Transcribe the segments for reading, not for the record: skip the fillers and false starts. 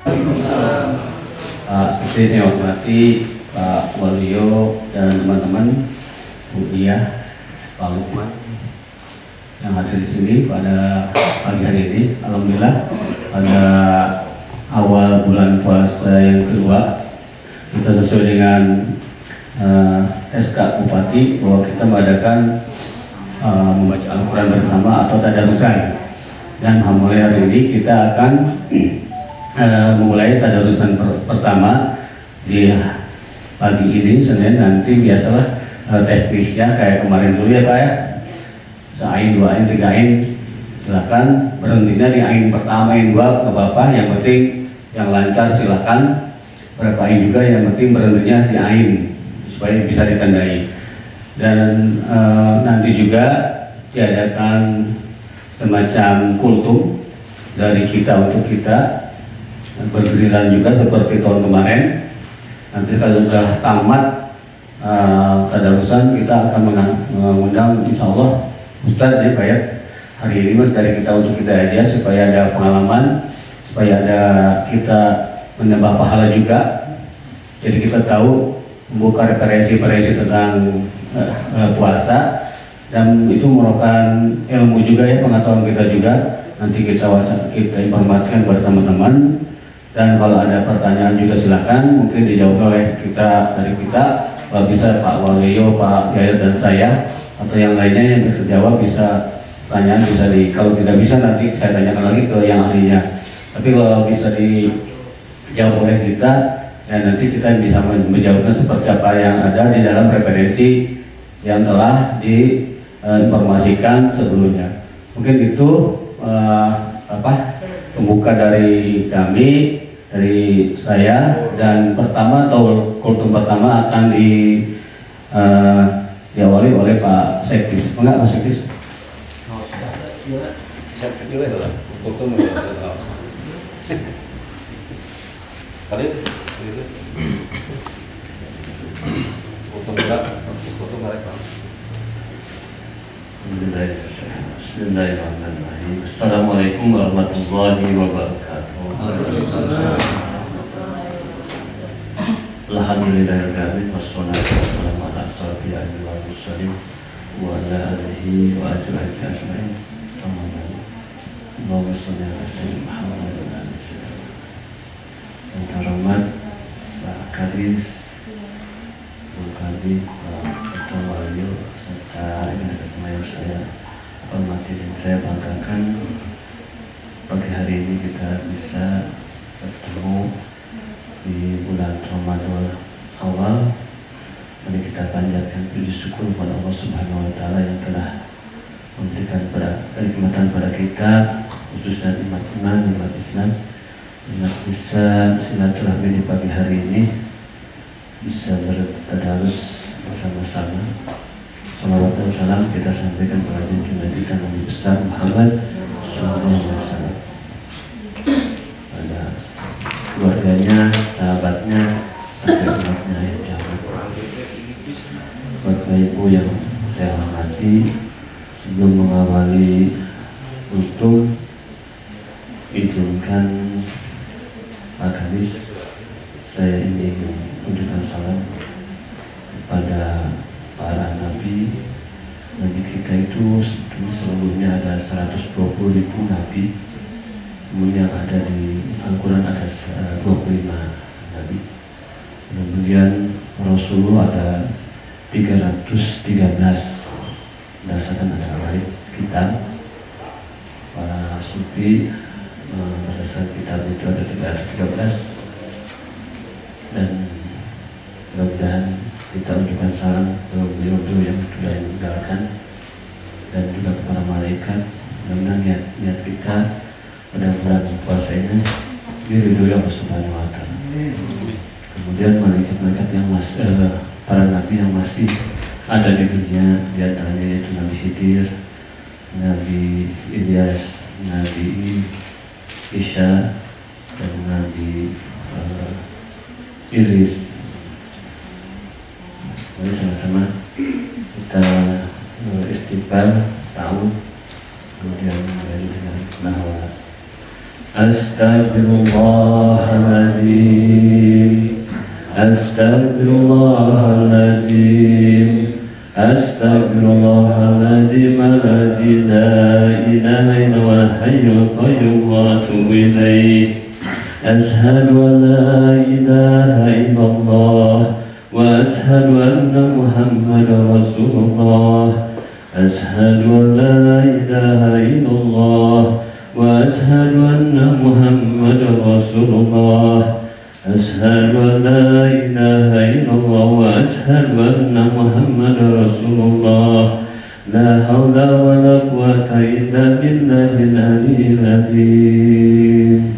Pak Istri saya hormati Pak Waluyo dan teman-teman, Bu Iya, Pak Lukman yang hadir di sini pada pagi hari ini. Alhamdulillah pada awal bulan puasa yang kedua kita sesuai dengan SK Bupati bahwa kita mengadakan membaca Al-Quran bersama atau tadarusan, dan mulai hari ini kita akan memulai tadarusan pertama di pagi ini Senin. Nanti biasalah teknisnya kayak kemarin dulu ya Pak ya, seain, dua ain, tiga ain, silakan berhentinya di ain pertama, ain dua ke Bapak, yang penting yang lancar silakan. Berapa ain juga yang penting berhentinya di ain supaya bisa ditandai. Dan nanti juga diadakan semacam kultum dari kita untuk kita, bergiliran juga seperti tahun kemarin. Nanti kalau sudah tamat tadarusan kita akan mengundang insya Allah Ustadz ya Pak ya. Hari ini mas dari kita untuk kita aja supaya ada pengalaman, supaya ada kita menambah pahala juga. Jadi kita tahu membuka referensi tentang puasa, dan itu merupakan ilmu juga ya, pengetahuan kita juga. Nanti kita informasikan kepada teman-teman. Dan kalau ada pertanyaan juga silakan, mungkin dijawab oleh kita dari kita. Kalau bisa Pak Waluyo, Pak Yayat dan saya, atau yang lainnya yang bisa jawab, bisa pertanyaan bisa kalau tidak bisa nanti saya tanyakan lagi ke yang ahlinya. Tapi kalau bisa dijawab oleh kita, ya nanti kita bisa menjawabnya seperti apa yang ada di dalam referensi yang telah diinformasikan sebelumnya. Mungkin itu pembuka dari kami, dari saya. Dan pertama atau kultum pertama akan diawali oleh Pak Sekdis. Enggak Pak Sekdis? Bismillahirrahmanirrahim. Assalamualaikum warahmatullahi wabarakatuh. Alhamdulillahirrahmanirrahim. Wassalatu wassalamu ala asyrofil anbiya'i wal mursalin wa ala alihi wa ashabihi ajma'in. Allahumma shalli ala sayyidina Muhammad wa ala alihi wasallam. Yang terhormat Pak Kadis, Bu Kadis, Pak Ketua Waluyo, serta yang saya hormati dan saya banggakan, pagi hari ini kita bisa bertemu di bulan Ramadan awal. Mari kita panjatkan puji syukur kepada Allah Subhanahu wa taala yang telah memberikan kenikmatan pada kita, khususnya nikmat iman, nikmat Islam, nikmat bisa silaturahmi di pagi hari ini, bisa bertadarus bersama-sama. Salawat dan salam kita sampaikan kepada junjungan kita Nabi besar Muhammad sallallahu alaihi wasallam, pada keluarganya, sahabatnya, sampai umatnya yang jauh. Bapak Ibu yang saya hormati, sebelum mengawali kultum, izinkan Pak Kadis saya ingin menunjukkan salam kepada para nabi. Nabi kita itu sebelumnya ada 120.000 nabi, kemudian ada di Al-Quran ada 25 nabi, kemudian Rasulullah ada 313 berdasarkan agama kita. Para sufi berdasarkan kitab itu ada 313. Dan mudah-mudahan kita ucapkan salam kepada beliau yang sudah meninggalkan, dan juga kepada malaikat. Mudah-mudahan niat kita pada bulan puasa ini diridhoi Allah Subhanahu wa taala. Kemudian malaikat-malaikat yang para nabi yang masih ada di dunia, di antaranya yaitu Nabi Khidir, Nabi Ilyas, Nabi Isa, dan Nabi Idris. Mari sama-sama kita istighfar tahun, kemudian dari dengan bahwa Astaghfirullahaladzim, astaghfirullahaladzim, astaghfirullahaladzim, alladzi la ilaha illallah hayyul qayyum wa atubu ilaih. Ashhadu an la ilaha illallah wa ashhadu anna Muhammadar Rasulullah. Ashhadu an la ilaha illallah wa ashhadu anna Muhammadar Rasulullah. Ashhadu an la ilaha illallah wa ashhadu anna Muhammadar Rasulullah. La haula wa la quwwata illa billahil aliyyil azim.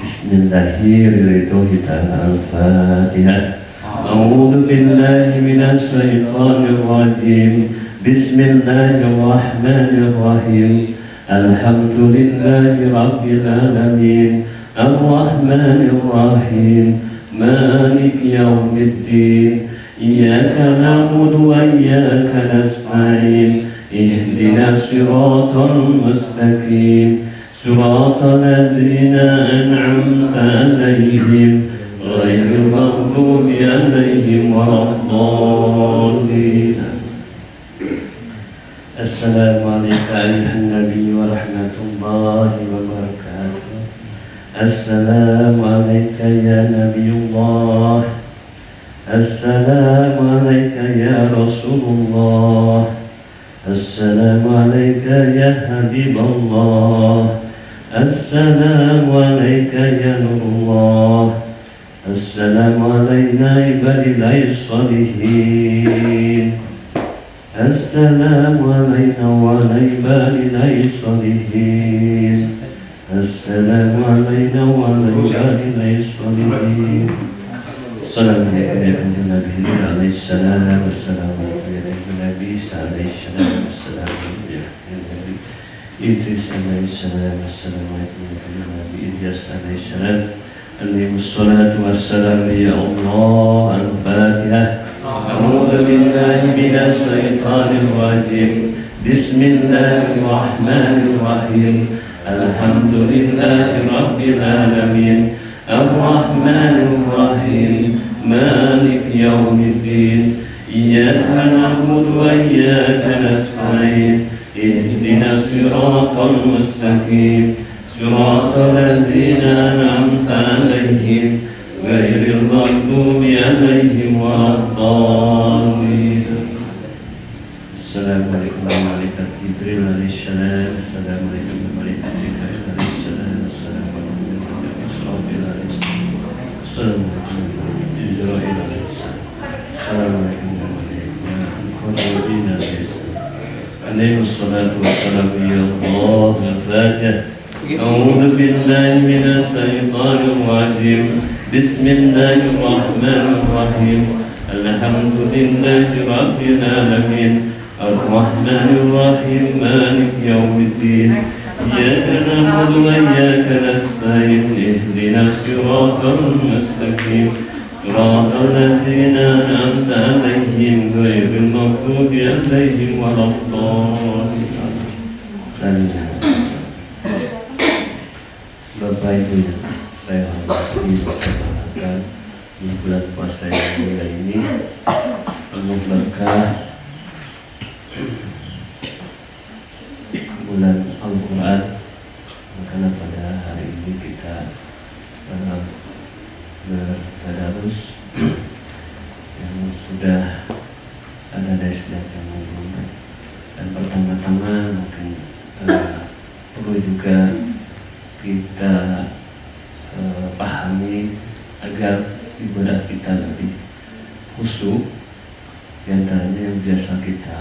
Bismillahirrahmanirrahim. Al-Fatihah. A'udzu billahi minasy syaithanir rajim. Bismillahirrahmanirrahim. Alhamdulillahi rabbil alamin. Ar-Rahmanir Rahim. Maliki yaumiddin. Iyyaka na'budu wa iyyaka nasta'in. Ihdinas siratal mustaqim. Siratal ladzina an'amta 'alaihim ghairil maghdubi 'alaihim waladdallin. Assalamu alayka ayyuhan nabiy wa rahmatullahi wa barakatuh. Assalamu alayka ya nabiyullah. Assalamu alayka ya Rasulullah. Assalamu alayka ya Habiballah. Assalamu alayka ya Nurullah. Assalamu alayna ibadillahi sholihin. Assalamu alayna wa ala ibadillahi sholihin. Assalamu alayna wa ala ibadillahi sholihin. Assalamualaikum warahmatullahi wabarakatuh. Assalamualaikum Nabi sallallahu alaihi wasallam. Idris alaihi salam. Assalamualaikum Nabi Ilyas alaihi salam. Alaihi salatu wassalam ya Allah. Al-Fatihah. A'udzu billahi minasy syaithanir rajim. Bismillahirrahmanirrahim. Alhamdulillahi rabbil alamin. Ar-Rahmanir Rahim. Malik yaumiddin. Iyyaka na'budu wa iyyaka nasta'in. Ihdinas siratal mustaqim. Siratal ladzina an'amta 'alaihim ghairil maghdubi 'alaihim waladdallin. Assalamualaikum warahmatullahi wabarakatuh. Assalamualaikum warahmatullahi wabarakatuh. Assalamualaikum warahmatullahi wabarakatuh. Alaihi salatu wassalamu ya Allah. Al-Fatihah. A'udzu billahi minasy syaithanir rajim. Bismillahirrahmanirrahim. Alhamdulillahi rabbil alamin. Ar-Rahmanir Rahim. Maliki yaumiddin. Iyyaka na'budu wa iyyaka nasta'in. Ihdinas siratal mustaqim. Siratal ladzina an'amta 'alaihim ghairil maghdubi 'alaihim waladdallin. Bapak Ibu, saya hormati perkenalkan di bulan puasa yang mulia ini penuh berkah, bulan Al-Quran. Karena pada hari ini kita bertadarus yang sudah ada destinasi yang mengumumkan. Dan pertama-tama mungkin perlu juga kita pahami agar ibadah kita lebih khusyuk. Di antaranya yang biasa kita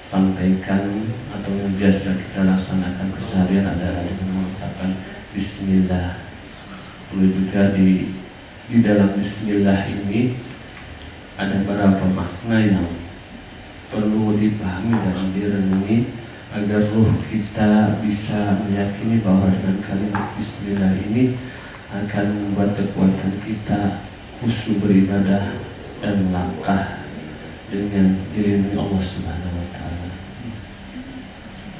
sampaikan atau yang biasa kita laksanakan keseharian adalah dengan mengucapkan Bismillah. Perlu juga di dalam Bismillah ini ada beberapa makna yang perlu dipahami dan direnungi agar ruh kita bisa meyakini bahwa dengan kalimat Bismillah ini akan membuat kekuatan kita khusyuk beribadah dan melangkah dengan dilindungi Allah Subhanahu wa Ta'ala.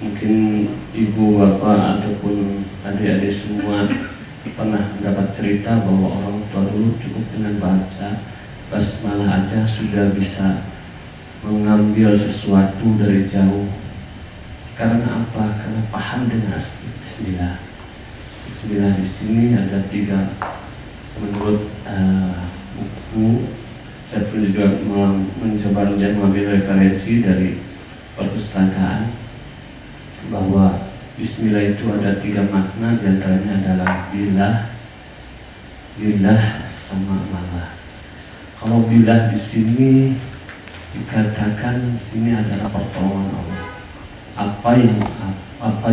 Mungkin ibu bapak ataupun adik-adik semua pernah mendapat cerita bahwa orang tua dulu cukup dengan baca basmalah aja sudah bisa mengambil sesuatu dari jauh. Karena apa? Karena paham dengan bismillah. Bismillah di sini ada 3 menurut buku. Saya pun juga mencoba mengambil referensi dari perpustakaan bahwa bismillah itu ada 3 makna, diantaranya adalah billah sama malah. Kalau billah di sini dikatakan sini adalah pertolongan Allah. Apa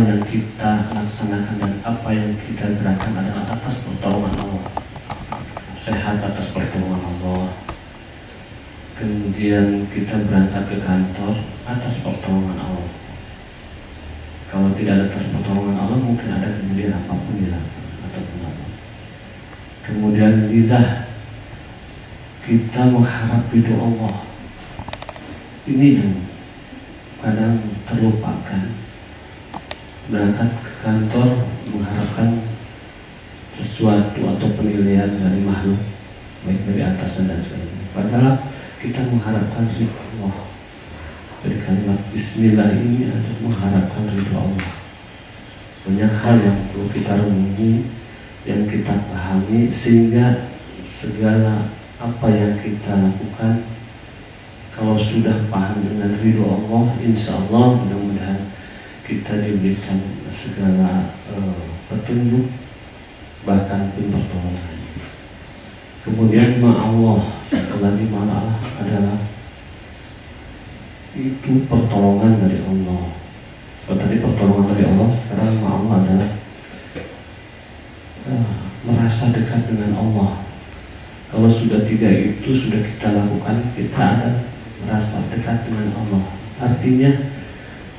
yang kita laksanakan dan apa yang kita gerakan adalah atas pertolongan Allah. Sehat atas pertolongan Allah. Kemudian kita berangkat ke kantor atas pertolongan Allah. Kalau tidak ada atas pertolongan Allah, mungkin ada kemudian apapun dilakukan ataupun apa. Kemudian lidah, kita mengharap ridho Allah. Ini yang kadang terlupakan. Berangkat ke kantor mengharapkan sesuatu atau penilaian dari makhluk, baik dari atasan dan sebagainya. Padahal kita mengharapkan ridho Allah. Dari kalimat bismillah ini adalah mengharapkan ridho Allah. Banyak hal yang perlu kita renungi, yang kita pahami, sehingga segala apa yang kita lakukan, kalau sudah paham dengan ridho Allah, insya Allah mudah-mudahan kita diberikan segala petunjuk, bahkan pun pertolongan. Kemudian ma'allah, satu lagi ma'allah adalah itu pertolongan dari Allah. Kalau tadi pertolongan dari Allah, sekarang ma'allah adalah merasa dekat dengan Allah. Kalau sudah 3 itu sudah kita lakukan, kita ada merasa dekat dengan Allah. Artinya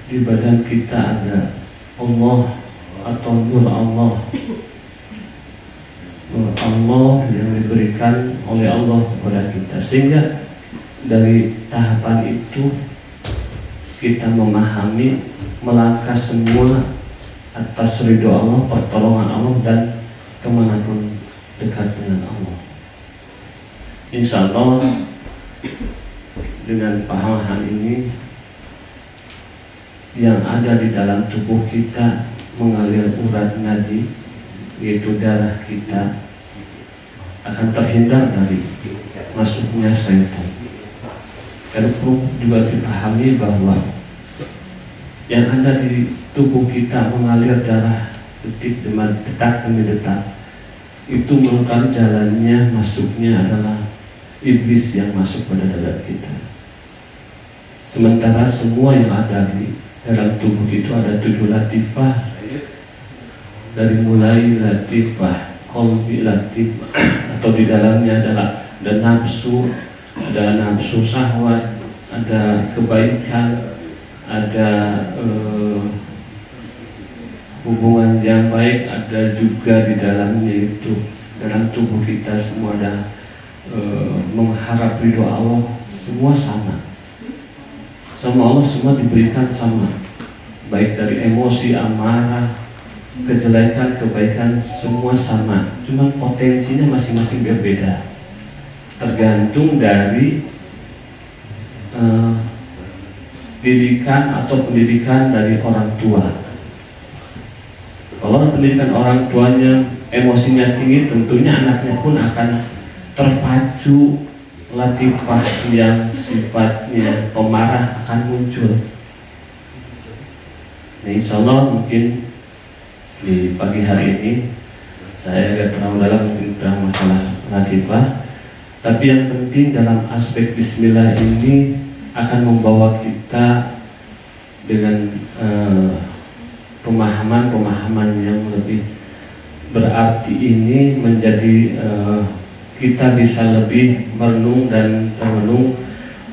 di badan kita ada Allah atau nur Allah. Nur Allah yang diberikan oleh Allah kepada kita. Sehingga dari tahapan itu kita memahami, melangkah semua atas ridho Allah, pertolongan Allah, dan kemanapun dekat dengan Allah. Insya Allah dengan pemahaman ini yang ada di dalam tubuh kita mengalir urat nadi, yaitu darah kita, akan terhindar dari masuknya syaitan. Dan perlu juga dipahami bahwa yang ada di tubuh kita mengalir darah detik demi detak, itu merupakan jalannya masuknya adalah iblis yang masuk pada dada kita. Sementara semua yang ada di dalam tubuh itu ada 7 latifah, dari mulai latifah qalbi, latifah atau di dalamnya adalah ada nafsu, ada nafsu syahwat, ada kebaikan, ada hubungan yang baik, ada juga di dalamnya itu dalam tubuh kita semua ada mengharap ridho Allah, semua sama. Sama Allah semua diberikan sama, baik dari emosi, amarah, kejelekan, kebaikan, semua sama. Cuma potensinya masing-masing berbeda, tergantung dari didikan atau pendidikan dari orang tua. Kalau pendidikan orang tuanya emosinya tinggi, tentunya anaknya pun akan terpacu, latifah yang sifatnya pemarah akan muncul. Nah, insya Allah mungkin di pagi hari ini saya agak terlalu dalam tentang masalah latifah, tapi yang penting dalam aspek bismillah ini akan membawa kita dengan pemahaman yang lebih berarti ini menjadi kita bisa lebih merenung dan termenung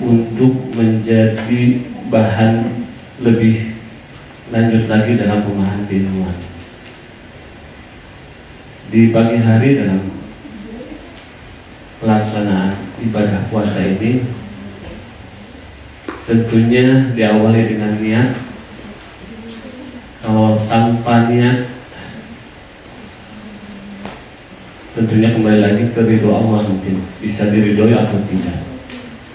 untuk menjadi bahan lebih lanjut lagi dalam pemahaman keilmuan. Di pagi hari dalam pelaksanaan ibadah puasa ini tentunya diawali dengan niat. Kalau tanpa niat tentunya kembali lagi ke ridho Allah, mungkin bisa diridhoi atau tidak.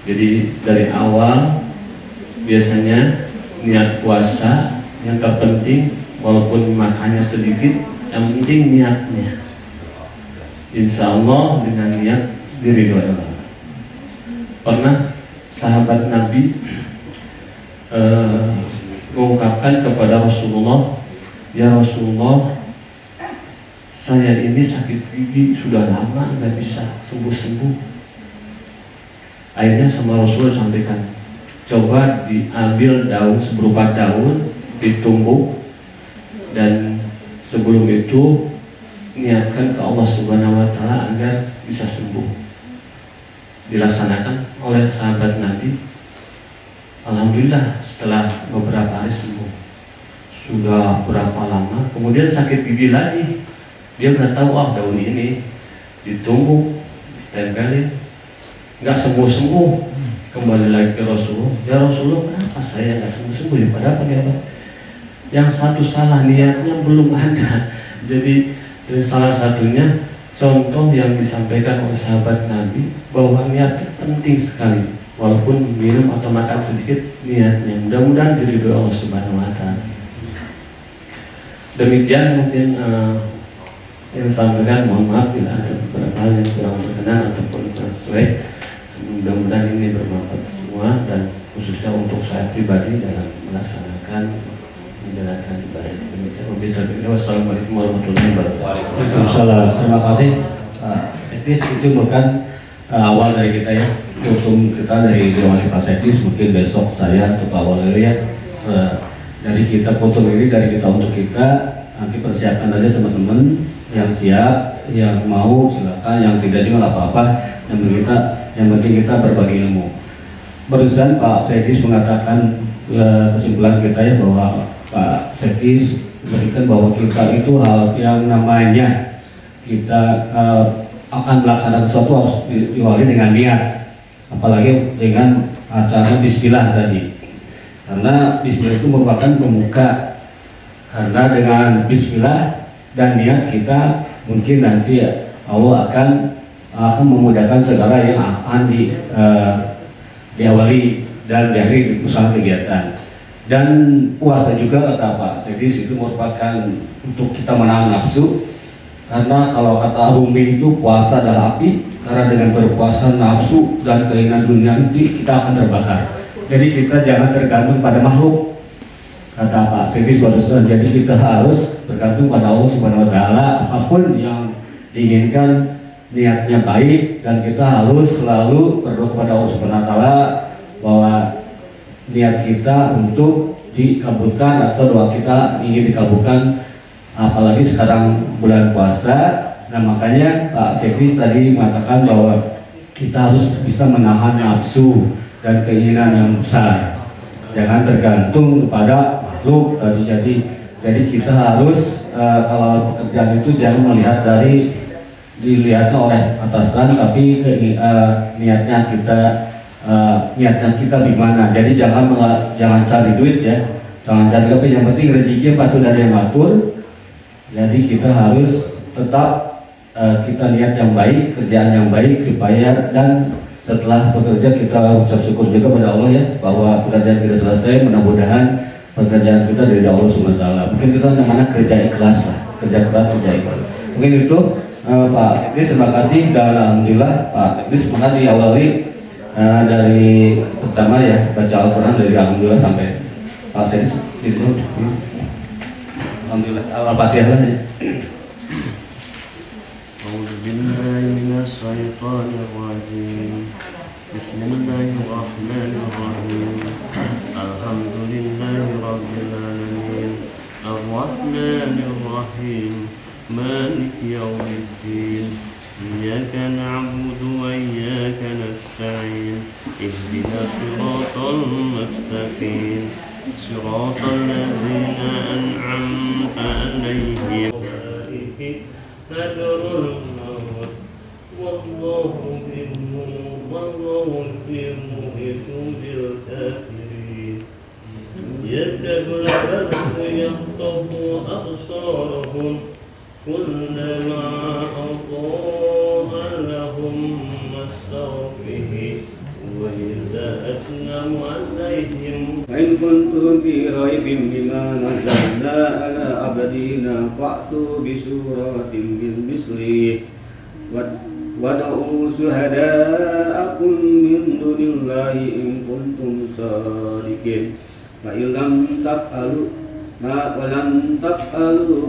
Jadi dari awal biasanya niat puasa yang terpenting, walaupun makannya sedikit, yang penting niatnya. Insya Allah dengan niat diridhoi Allah. Pernah sahabat Nabi mengungkapkan kepada Rasulullah, ya Rasulullah, saya ini sakit gigi sudah lama nggak bisa sembuh-sembuh. Akhirnya sama Rasulullah sampaikan, coba diambil daun seberupa daun, ditumbuk, dan sebelum itu niatkan ke Allah Subhanahu wa Ta'ala agar bisa sembuh. Dilaksanakan oleh sahabat Nabi. Alhamdulillah setelah beberapa hari sembuh. Sudah berapa lama, kemudian sakit gigi lagi. Dia nggak tahu, daun ini ditumbuk, ditempelin, nggak sembuh-sembuh. Kembali lagi ke Rasulullah, ya Rasulullah, kenapa saya nggak sembuh-sembuh? Ya padahal pakai apa? Yang satu salah, niatnya belum ada. Jadi salah satunya contoh yang disampaikan oleh sahabat Nabi, bahwa niat penting sekali. Walaupun minum atau makan sedikit, niatnya mudah-mudahan diridhoi Allah Subhanahu wa Ta'ala. Demikian mungkin yang sampaikan, mohon maaf bila ada beberapa hal yang kurang berkenan ataupun kurang sesuai. Mudah-mudahan ini bermanfaat semua, dan khususnya untuk saya pribadi dalam melaksanakan menjalankan ibadah. Demikian. Wassalamualaikum warahmatullahi wabarakatuh. Waalaikumsalam. Terima kasih Pak Sekdis. Itu merupakan awal dari kita ya, hukum kita dari Dewan Pak Sekdis. Mungkin besok saya untuk awal ya, dari kita foto ini, dari kita untuk kita. Nanti persiapkan aja teman-teman yang siap, yang mau silakan, yang tidak juga nggak apa-apa. Yang penting kita berbagi ilmu. Barusan Pak Sekdis mengatakan kesimpulan kita ya, bahwa Pak Sekdis berikan bahwa kita itu hal yang namanya kita akan melaksanakan sesuatu harus diawali dengan niat, apalagi dengan acara Bismillah tadi, karena Bismillah itu merupakan pembuka. Karena dengan Bismillah dan niat kita, mungkin nanti Allah akan memudahkan segala yang akan diawali dan diakhiri di usaha kegiatan. Dan puasa juga kata Pak Sekdis itu merupakan untuk kita menahan nafsu. Karena kalau kata Rumi itu puasa adalah api, karena dengan berpuasa nafsu dan keinginan dunia itu kita akan terbakar. Jadi kita jangan tergantung pada makhluk, kata Pak Sekdis barusan. Jadi kita harus bergantung pada Allah Subhanahu wa Ta'ala. Apapun yang diinginkan, niatnya baik, dan kita harus selalu berdoa kepada Allah Subhanahu wa Ta'ala bahwa niat kita untuk dikabulkan atau doa kita ingin dikabulkan, apalagi sekarang bulan puasa. Nah makanya Pak Sekdis tadi mengatakan bahwa kita harus bisa menahan nafsu dan keinginan yang besar, jangan tergantung kepada makhluk tadi. Jadi kita harus kalau pekerjaan itu jangan melihat dari dilihatnya oleh atasan, tapi niatnya kita gimana. Jadi jangan cari duit ya, jangan cari apa, yang penting rezeki pas sudah ada yang ngatur. Jadi kita harus tetap kita niat yang baik, kerjaan yang baik, supaya dan setelah bekerja kita ucap syukur juga pada Allah ya, bahwa pekerjaan kita selesai. Mudah-mudahan pekerjaan kita dari Allah Subhanahu wa Ta'ala. Mungkin kita namanya kerja ikhlas lah, kerja keras, kerja ikhlas. Mungkin itu Pak Sekdis, terima kasih. Dan alhamdulillah Pak Sekdis semangat diawali dari pertama ya, baca Al-Quran dari alhamdulillah sampai Pak Sekdis itu. Alhamdulillah, Al-Fatihah lah ya. Bismillahirrahmanirrahim. Alhamdulillahi rabbil alamin. Ar-Rahmanir-Rahim. Maliki yaumiddin. Iyyaka na'budu wa iyyaka nasta'in. Ihdinas siratal mustaqim. Siratal ladzina an'amta 'alaihim. Hadratul maut. Wallahu bil kafirin. Yakadu al-barqu yakhtafu absarahum كلما أضاء لهم مسوا به وإذا أظلموا عليهم. وإن كنتم في ريب مما نزلنا على عبدنا فأتوا بسورة من مثله وادعوا شهداءكم من دون الله إن كنتم صادقين فإن لم تفعلوا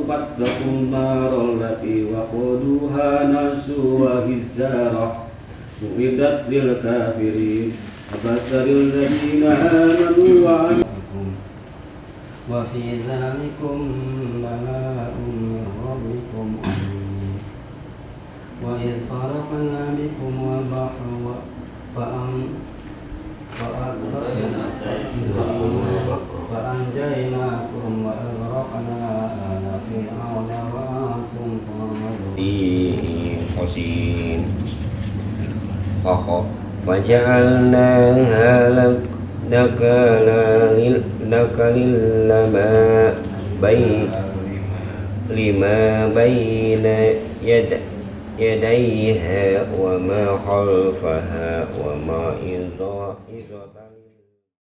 فاتقوا النار التي وقودها الناس والحجارة أعدت للكافرين وبشر الذين آمنوا وعملوا وفي ذلكم بلاء من ربكم عظيم وإذ فرقنا بكم البحر فأنجيناكم وأغرقنا آل فرعون وأنتم تنظرون وجعلناها لما بين يديها وما خلفها وما إذا